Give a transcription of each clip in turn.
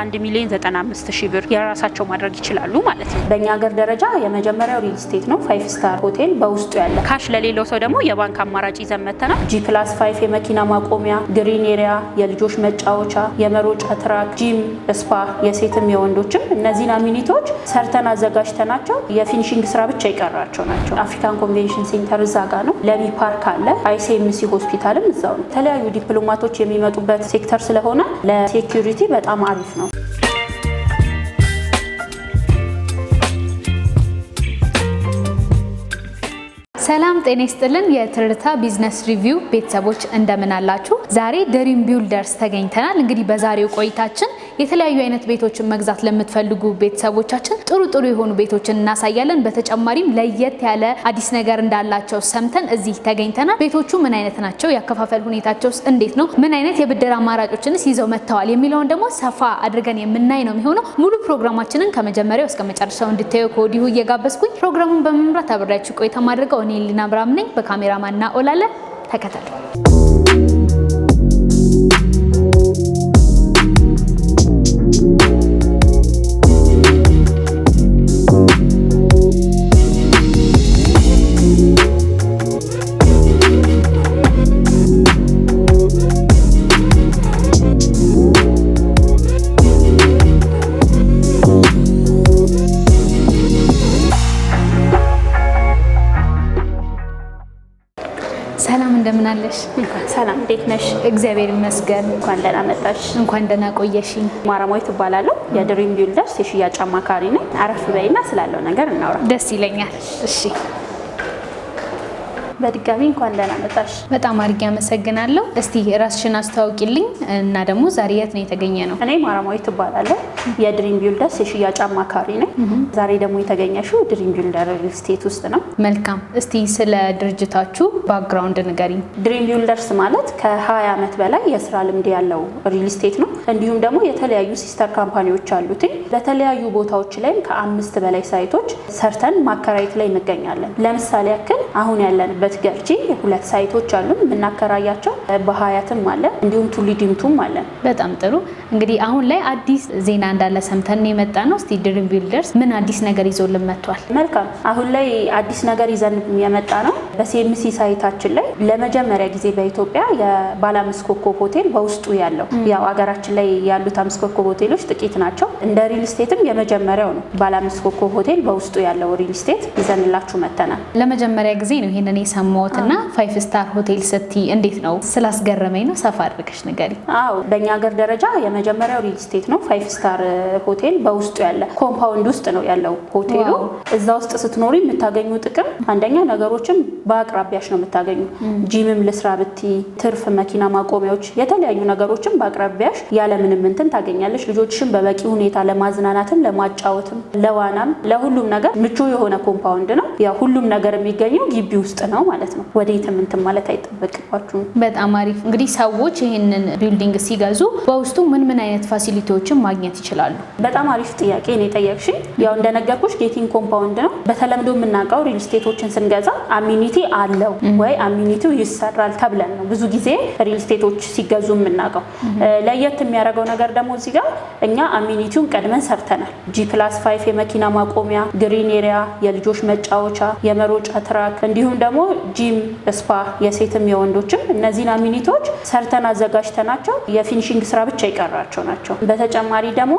በ1,095,000 ብር የራሳቸው ማድረግ ይችላሉ ማለት ነው። በእኛ ሀገር ደረጃ የመጀመሪያው ሪል ስቴት ነው 5 ስታር ሆቴል በውስጡ ያለ። ካሽ ለሌለው ሰው ደግሞ የባንክ አማራጭ ይዘን መተናል። G+5 የመኪና ማቆሚያ፣ ግሪን ኤሪያ፣ የልጆች መጫወቻ፣ የመሮጫ ትራክ፣ ጂም፣ ስፓ የሴትም የወንዶችም እነዚህን አሚኒቲዎች ሰርተን አዘጋጅተናቸው የፊኒሺንግ ስራ ብቻ ይቀራቸው ናቸው። አፍሪካን ኮንቬንሽን ሴንተር እዛ ጋ ነው። ለሚ ፓርክ አለ። ICMC ሆስፒታልም እዛው ነው። የተለያዩ ዲፕሎማቶች የሚመጡበት ሴክተር ስለሆነ ለሴኩሪቲ በጣም አሪፍ ነው። ሰላም ጤና ይስጥልን። የትርታ ቢዝነስ ሪቪው ቤተሰቦች እንደምን አላችሁ? ዛሬ ድሪም ቢልደርስ ተገኝተናል። እንግዲህ በዛሬው ቆይታችን የተለያዩ አይነት ቤቶችን መግዛት ለምትፈልጉ ቤተሰቦቻችን ጥሩ የሆኑ ቤቶችን እናሳያለን። በተጨማሪም ለየት ያለ አዲስ ነገር እንዳላቸው ሰምተን እዚህ ተገኝተናል። ቤቶቹ ምን አይነት ናቸው? ያከፋፈል ሁኔታቸውስ እንዴት ነው? ምን አይነት የብድር አማራጮችንስ ይዘው መጥተዋል የሚለውን ደግሞ ሰፋ አድርገን የምናይ ነው የሚሆነው። ሙሉ ፕሮግራማችንን ከመጀመሪያው እስከ መጨረሻው እንድታዩ ከወዲሁ እየጋበዝኩኝ ፕሮግራሙን በመምራት አብሬያችሁ ቆይታ ማድረገው እኔ ሊና ብራም ነኝ። በካሜራማንና ኦላለ ተከታተሉ። ሰላም እንደምን አለሽ? ሰላም እንዴት ነሽ? እግዚአብሔር ይመስገን። እንኳን ደህና መጣሽ። እንኳን ደህና ቆየሽኝ። ማራማዊት እባላለሁ። የድሪም ቢልደርስ የሽያጭ አማካሪ ነኝ። አረፍ በይና ስላለው ነገር እናውራ። ደስ ይለኛል። እሺ በድጋሚ እንኳን ደህና መጣሽ። በጣም አድርጌ አመሰግናለሁ። እስቲ ራስሽን አስተዋውቂልኝ እና ደግሞ ዛሬ የት ነው የተገኘ ነው? እኔ ማራማዊት እባላለሁ። የድሪም ቢልደርስ የሽያጭ አማካሪ ነኝ። ዛሬ ደግሞ የተገኘሽው ድሪም ቢልደር ሪል ስቴት ውስጥ ነው። መልካም። እስቲ ስለ ድርጅታችሁ ባክግራውንድ ንገሪኝ። ድሪም ቢልደርስ ማለት ከ20 ዓመት በላይ የስራ ልምድ ያለው ሪል ስቴት ነው። እንዲሁም ደግሞ የተለያዩ ሲስተር ካምፓኒዎች አሉት። በተለያዩ ቦታዎች ላይም ከ5 በላይ ሳይቶች ሰርተን ማከራየት ላይ እንገኛለን። ለምሳሌ ያክል አሁን ያለንበት ገርጂ 2 ሳይቶች አሉ የምናከራያቸው። በሀያትም አለ እንዲሁም ቱሊ ዲምቱም አለ። በጣም ጥሩ። እንግዲህ አሁን ላይ አዲስ ዜና እንዳለ ሰምተን የመጣ ነው። እስቲ ድሪም ቢልደርስ ምን አዲስ ነገር ይዞልን መጥቷል? መልካም። አሁን ላይ አዲስ ነገር ይዘን የመጣ ነው። በሲኤምሲ ሳይታችን ላይ ለመጀመሪያ ጊዜ በኢትዮጵያ የባለ 5 ኮከብ ሆቴል በውስጡ ያለው። ያው ሀገራችን ላይ ያሉት 5 ኮከብ ሆቴሎች ጥቂት ናቸው። እንደ ሪል ስቴትም የመጀመሪያው ነው። ባለ 5 ኮከብ ሆቴል በውስጡ ያለው ሪል ስቴት ይዘንላችሁ መተናል። ለመጀመሪያ ጊዜ ነው ይሄንን የሰማሁትና 5 ስታር ሆቴል ስቲ እንዴት ነው? ስላስገረመኝ ነው። ሰፋ አድርገሽ ንገሪ። አዎ በእኛ ሀገር ደረጃ የመጀመሪያው ሪል ስቴት ነው 5 ስታር ሆቴል በውስጡ ያለ። ኮምፓውንድ ውስጥ ነው ያለው ሆቴሉ። እዛ ውስጥ ስትኖሪ የምታገኙ ጥቅም አንደኛ ነገሮችን በአቅራቢያሽ ነው የምታገኙ። ጂምም ልስራ ብቲ፣ ትርፍ መኪና ማቆሚያዎች፣ የተለያዩ ነገሮችን በአቅራቢያሽ ያለምንም እንትን ታገኛለሽ። ልጆችሽን በበቂ ሁኔታ ለማዝናናትም ለማጫወትም ለዋናም ለሁሉም ነገር ምቹ የሆነ ኮምፓውንድ ነው። ያው ሁሉም ነገር የሚገኘው ግቢ ውስጥ ነው ማለት ነው። ወዴትም እንትን ማለት አይጠበቅባችሁም። በጣም አሪፍ። እንግዲህ ሰዎች ይህንን ቢልዲንግ ሲገዙ በውስጡ ምን አይነት ፋሲሊቲዎችን ማግኘት ይችላሉ? በጣም አሪፍ ጥያቄ ነው የጠየቅሽኝ። ያው እንደነገርኩሽ ጌቲንግ ኮምፓውንድ ነው። በተለምዶ የምናውቀው ሪል ስቴቶችን ስንገዛ አሚኒቲ አለው ወይ አሚኒቲው ይሰራል ተብለን ነው ብዙ ጊዜ ሪል ስቴቶች ሲገዙ የምናውቀው። ለየት የሚያደርገው ነገር ደግሞ እዚህ ጋር እኛ አሚኒቲውን ቀድመን ሰርተናል። G+5 የመኪና ማቆሚያ፣ ግሪን ኤሪያ፣ የልጆች መጫወቻ፣ የመሮጫ ትራክ እንዲሁም ደግሞ ጂም፣ ስፓ የሴትም የወንዶችም እነዚህን አሚኒቲዎች ሰርተን አዘጋጅተናቸው የፊኒሺንግ ስራ ብቻ ይቀራቸው ናቸው። በተጨማሪ ደግሞ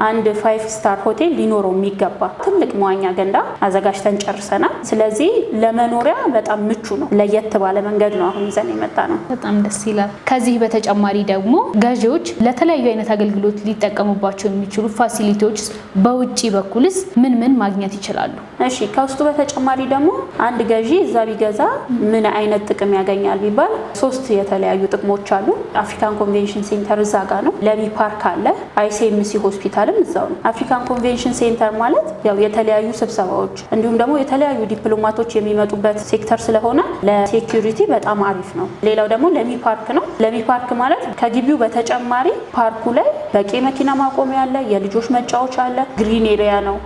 አንድ 5 ስታር ሆቴል ሊኖረው የሚገባ ትልቅ መዋኛ ገንዳ አዘጋጅተን ጨርሰናል። ስለዚህ ለመኖሪያ በጣም ምቹ ነው። ለየት ባለ መንገድ ነው አሁን ይዘን የመጣ ነው። በጣም ደስ ይላል። ከዚህ በተጨማሪ ደግሞ ገዢዎች ለተለያዩ አይነት አገልግሎት ሊጠቀሙባቸው የሚችሉ ፋሲሊቲዎች በውጪ በኩልስ ምን ማግኘት ይችላሉ? እሺ ከውስጡ በተጨማሪ ደግሞ አንድ ገዢ እዛ ቢገዛ ምን አይነት ጥቅም ያገኛል ቢባል 3 የተለያዩ ጥቅሞች አሉ። አፍሪካን ኮንቬንሽን ሴንተር እዛ ጋ ነው። ለሚ ፓርክ አለ። ICMC ሆስፒታልም እዛው ነው። አፍሪካን ኮንቬንሽን ሴንተር ማለት ያው የተለያዩ ስብሰባዎች እንዲሁም ደግሞ የተለያዩ ዲፕሎማቶች የሚመጡበት ሴክተር ስለሆነ ለሴኩሪቲ በጣም አሪፍ ነው። ሌላው ደግሞ ለሚ ፓርክ ነው። ለሚ ፓርክ ማለት ከግቢው በተጨማሪ ፓርኩ ላይ በቂ መኪና ማቆሚያ አለ፣ የልጆች መጫወቻ አለ፣ ግሪን ኤሪያ ነው።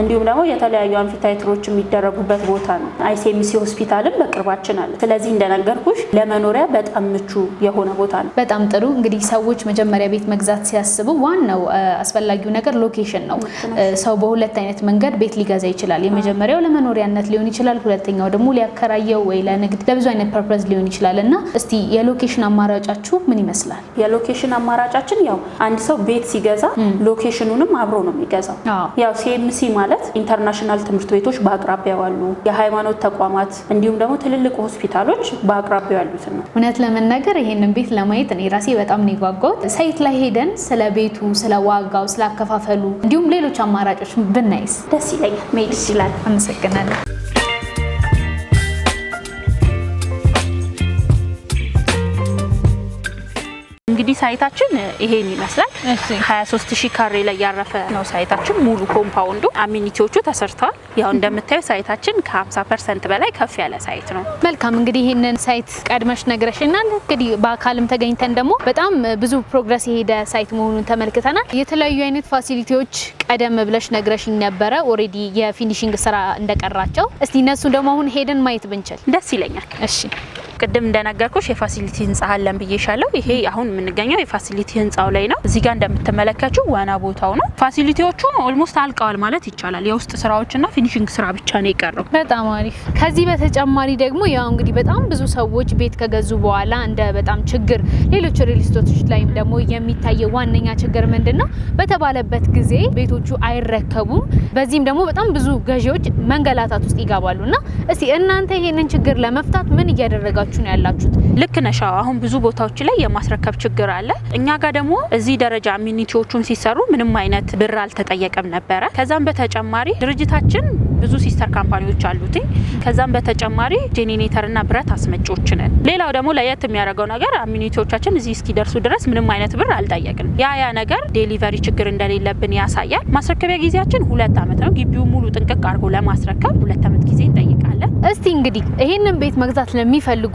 እንዲሁም ደግሞ የተለያዩ አምፊቲያትሮች የሚደረጉበት ቦታ ነው። አይሲኤምሲ ሆስፒታልም በቅርባችን አለ። ስለዚህ እንደነገርኩሽ ለመኖሪያ በጣም ምቹ የሆነ ቦታ ነው። በጣም ጥሩ። እንግዲህ ሰዎች መጀመሪያ ቤት መግዛት ሲያስቡ ዋናው አስፈላጊው ነገር ሎኬሽን ነው። ሰው በሁለት አይነት መንገድ ቤት ሊገዛ ይችላል። የመጀመሪያው ለመኖሪያነት ሊሆን ይችላል፣ ሁለተኛው ደግሞ ሊያከራየው ወይ ለንግድ ለብዙ አይነት ፐርፐዝ ሊሆን ይችላል እና እስቲ የሎኬሽን አማራጫችሁ ምን ይመስላል? የሎኬሽን አማራጫችን ያው አንድ ሰው ቤት ሲገዛ ሎኬሽኑንም አብሮ ነው የሚገዛው። ያው ሲኤምሲ ማለት ኢንተርናሽናል ትምህርት ቤቶች በአቅራቢያው አሉ፣ የሃይማኖት ተቋማት እንዲሁም ደግሞ ትልልቅ ሆስፒታሎች በአቅራቢያው ያሉት ነው። እውነት ለመናገር ይሄንን ቤት ለማየት እኔ ራሴ በጣም ነው የጓጓሁት። ሳይት ላይ ሄደን ስለ ቤቱ፣ ስለ ዋጋው፣ ስለ አከፋፈሉ እንዲሁም ሌሎች አማራጮች ብናይስ ደስ ይለኛል። መሄድ ይችላል። አመሰግናለሁ። እንግዲህ ሳይታችን ይሄን ይመስላል። 23000 ካሬ ላይ ያረፈ ነው ሳይታችን። ሙሉ ኮምፓውንዱ አሚኒቲዎቹ ተሰርተዋል። ያው እንደምታዩ ሳይታችን ከ50% በላይ ከፍ ያለ ሳይት ነው። መልካም እንግዲህ ይሄንን ሳይት ቀድመሽ ነግረሽናል። እንግዲህ በአካልም ተገኝተን ደግሞ በጣም ብዙ ፕሮግረስ የሄደ ሳይት መሆኑን ተመልክተናል። የተለያዩ አይነት ፋሲሊቲዎች ቀደም ብለሽ ነግረሽኝ ነበረ ኦሬዲ የፊኒሺንግ ስራ እንደቀራቸው። እስቲ እነሱ ደግሞ አሁን ሄደን ማየት ብንችል ደስ ይለኛል። እሺ ቅድም እንደነገርኩሽ የፋሲሊቲ ህንጻ አለን ብዬሻለሁ። ይሄ አሁን የምንገኘው የፋሲሊቲ ህንጻው ላይ ነው። እዚህ ጋር እንደምትመለከቱ ዋና ቦታው ነው። ፋሲሊቲዎቹ ኦልሞስት አልቀዋል ማለት ይቻላል። የውስጥ ስራዎችና ፊኒሺንግ ስራ ብቻ ነው የቀረው። በጣም አሪፍ። ከዚህ በተጨማሪ ደግሞ ያው እንግዲህ በጣም ብዙ ሰዎች ቤት ከገዙ በኋላ እንደ በጣም ችግር ሌሎች ሪል ስቴቶች ላይም ደግሞ የሚታየው ዋነኛ ችግር ምንድነው? በተባለበት ጊዜ ቤቶቹ አይረከቡም። በዚህም ደግሞ በጣም ብዙ ገዢዎች መንገላታት ውስጥ ይገባሉና እስቲ እናንተ ይሄንን ችግር ለመፍታት ምን እያደረጋችሁ ነው ያላችሁት? ልክ ነሽ። አሁን ብዙ ቦታዎች ላይ የማስረከብ ችግር አለ። እኛ ጋር ደግሞ እዚህ ደረጃ አሚኒቲዎቹን ሲሰሩ ምንም አይነት ብር አልተጠየቀም ነበረ። ከዛም በተጨማሪ ድርጅታችን ብዙ ሲስተር ካምፓኒዎች አሉት። ከዛም በተጨማሪ ጄኔሬተርና ብረት አስመጪዎች ነን። ሌላው ደግሞ ለየት የሚያደርገው ነገር አሚኒቲዎቻችን እዚህ እስኪደርሱ ድረስ ምንም አይነት ብር አልጠየቅንም። ያ ነገር ዴሊቨሪ ችግር እንደሌለብን ያሳያል። ማስረከቢያ ጊዜያችን 2 አመት ነው። ግቢው ሙሉ ጥንቅቅ አድርጎ ለማስረከብ 2 አመት ጊዜ እንጠይቃለን። እስቲ እንግዲህ ይሄንን ቤት መግዛት ለሚፈልጉ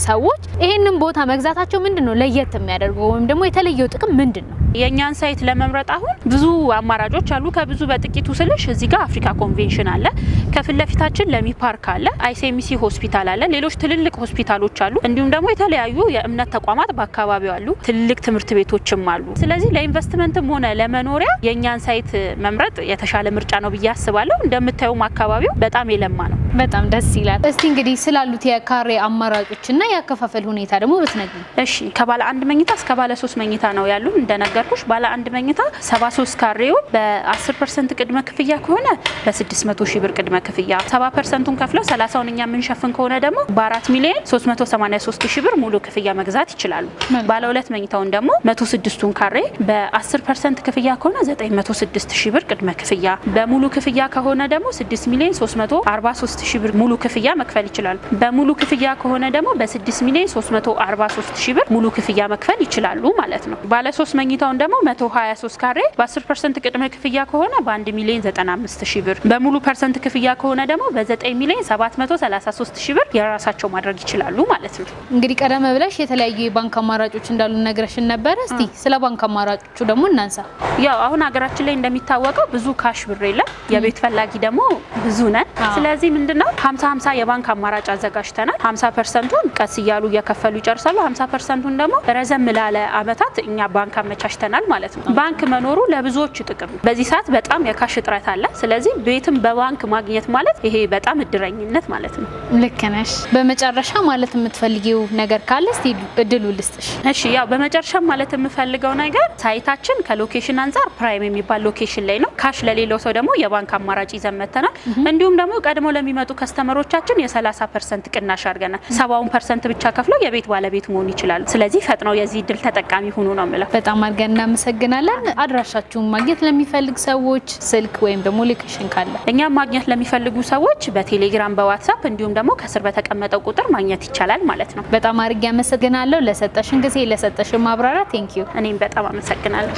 ሰዎች ይሄንን ቦታ መግዛታቸው ምንድነው ለየት የሚያደርገው ወይም ደግሞ የተለየው ጥቅም ምንድነው? የኛን ሳይት ለመምረጥ አሁን ብዙ አማራጮች አሉ። ከብዙ በጥቂቱ ስልሽ እዚህ ጋር አፍሪካ ኮንቬንሽን አለ፣ ከፊት ለፊታችን ለሚ ፓርክ አለ፣ አይሲኤምሲ ሆስፒታል አለ፣ ሌሎች ትልልቅ ሆስፒታሎች አሉ። እንዲሁም ደግሞ የተለያዩ የእምነት ተቋማት በአካባቢው አሉ፣ ትልልቅ ትምህርት ቤቶችም አሉ። ስለዚህ ለኢንቨስትመንትም ሆነ ለመኖሪያ የኛን ሳይት መምረጥ የተሻለ ምርጫ ነው ብዬ አስባለሁ። እንደምታዩም አካባቢው በጣም የለማ ነው። በጣም ደስ ይላል። እስቲ እንግዲህ ስላሉት የካሬ አማራጮችና ያከፋፈል ሁኔታ ደግሞ ብትነግሪኝ። እሺ፣ ከባለ 1 መኝታ እስከ ባለ 3 መኝታ ነው ያሉን። እንደነገርኩሽ ባለ 1 መኝታ 73 ካሬው በ10% ቅድመ ክፍያ ከሆነ በ600 ሺህ ብር ቅድመ ክፍያ፣ 70%ቱን ከፍለው 30ውን እኛ የምንሸፍን ከሆነ ደግሞ በ4 ሚሊዮን 383 ሺህ ብር ሙሉ ክፍያ መግዛት ይችላሉ። ባለ 2 መኝታውን ደግሞ 106ቱን ካሬ በ10% ክፍያ ከሆነ 906 ሺህ ብር ቅድመ ክፍያ፣ በሙሉ ክፍያ ከሆነ ደግሞ 6 ሚሊዮን 343 ሺህ ብር ሙሉ ክፍያ መክፈል ይችላሉ። በሙሉ ክፍያ ከሆነ ደግሞ በ6 ሚሊዮን 343 ሺህ ብር ሙሉ ክፍያ መክፈል ይችላሉ ማለት ነው። ባለ 3 መኝታውን ደግሞ 123 ካሬ በ10% ቅድመ ክፍያ ከሆነ በ1 ሚሊዮን 95 ሺህ ብር፣ በሙሉ ፐርሰንት ክፍያ ከሆነ ደግሞ በ9 ሚሊዮን 733 ሺህ ብር የራሳቸው ማድረግ ይችላሉ ማለት ነው። እንግዲህ ቀደም ብለሽ የተለያዩ የባንክ አማራጮች እንዳሉ ነገርሽን ነበር። እስቲ ስለ ባንክ አማራጮቹ ደግሞ እናንሳ። ያው አሁን ሀገራችን ላይ እንደሚታወቀው ብዙ ካሽ ብር የለም፣ የቤት ፈላጊ ደግሞ ብዙ ነን። ስለዚህ ምንድነው 50-50 የባንክ አማራጭ አዘጋጅተናል። 50%ቱን ቀስ እያሉ እየከፈሉ ይጨርሳሉ። 50%ቱን ደግሞ ረዘም ላለ አመታት እኛ ባንክ አመቻችተናል ማለት ነው። ባንክ መኖሩ ለብዙዎች ጥቅም ነው። በዚህ ሰዓት በጣም የካሽ እጥረት አለ። ስለዚህ ቤትም በባንክ ማግኘት ማለት ይሄ በጣም እድለኝነት ማለት ነው። ልክ ነሽ። በመጨረሻ ማለት የምትፈልጊው ነገር ካለ እስቲ እድሉ ልስጥሽ። እሺ፣ ያው በመጨረሻ ማለት የምፈልገው ነገር ሳይታችን ከሎኬሽን አንፃር ፕራይም የሚባል ሎኬሽን ላይ ነው። ካሽ ለሌለው ሰው ደግሞ የባንክ አማራጭ ይዘን መተናል። እንዲሁም ደግሞ ቀድሞ ለሚመጡ ከስተመሮቻችን የ30% ቅናሽ አድርገናል። 70% ብቻ ከፍለው የቤት ባለቤት መሆን ይችላሉ። ስለዚህ ፈጥነው የዚህ እድል ተጠቃሚ ሁኑ ነው የምለው። በጣም አድርገን እናመሰግናለን። አድራሻችሁን ማግኘት ለሚፈልግ ሰዎች ስልክ ወይም ደግሞ ሎኬሽን ካለ እኛም ማግኘት ለሚፈልጉ ሰዎች በቴሌግራም በዋትስአፕ እንዲሁም ደግሞ ከስር በተቀመጠው ቁጥር ማግኘት ይቻላል ማለት ነው። በጣም አድርጌ አመሰግናለሁ ለሰጠሽን ጊዜ ለሰጠሽን ማብራሪያ። ቴንኪዩ። እኔም በጣም አመሰግናለሁ።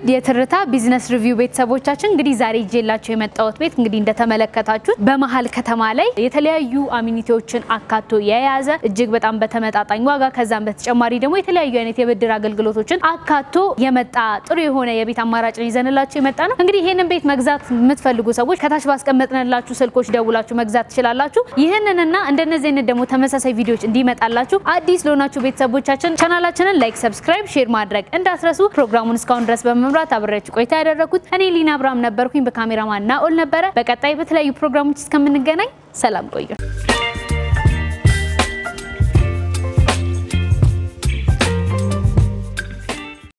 የትርታ ቢዝነስ ሪቪው ቤተሰቦቻችን እንግዲህ ዛሬ ይዤላችሁ የመጣሁት ቤት እንግዲህ እንደተመለከታችሁት በመሃል ከተማ ላይ የተለያዩ አሚኒቲዎችን አካቶ የያዘ እጅግ በጣም በተመጣጣኝ ዋጋ ከዛም በተጨማሪ ደግሞ የተለያዩ አይነት የብድር አገልግሎቶችን አካቶ የመጣ ጥሩ የሆነ የቤት አማራጭ ይዘንላችሁ የመጣ ነው። እንግዲህ ይሄንን ቤት መግዛት የምትፈልጉ ሰዎች ከታች ባስቀመጥንላችሁ ስልኮች ደውላችሁ መግዛት ትችላላችሁ። ይሄንንና እንደነዚህ አይነት ደግሞ ተመሳሳይ ቪዲዮዎች እንዲመጣላችሁ አዲስ ለሆናችሁ ቤተሰቦቻችን ቻናላችንን ላይክ፣ ሰብስክራይብ፣ ሼር ማድረግ እንዳትረሱ። ፕሮግራሙን እስካሁን ድረስ በመምራት አብሬያችሁ ቆይታ ያደረኩት እኔ ሊና አብርሃም ነበርኩኝ። በካሜራማን ናኦል ነበረ። በቀጣይ በተለያዩ ፕሮግራሞች እስከምንገናኝ ሰላም ቆዩ።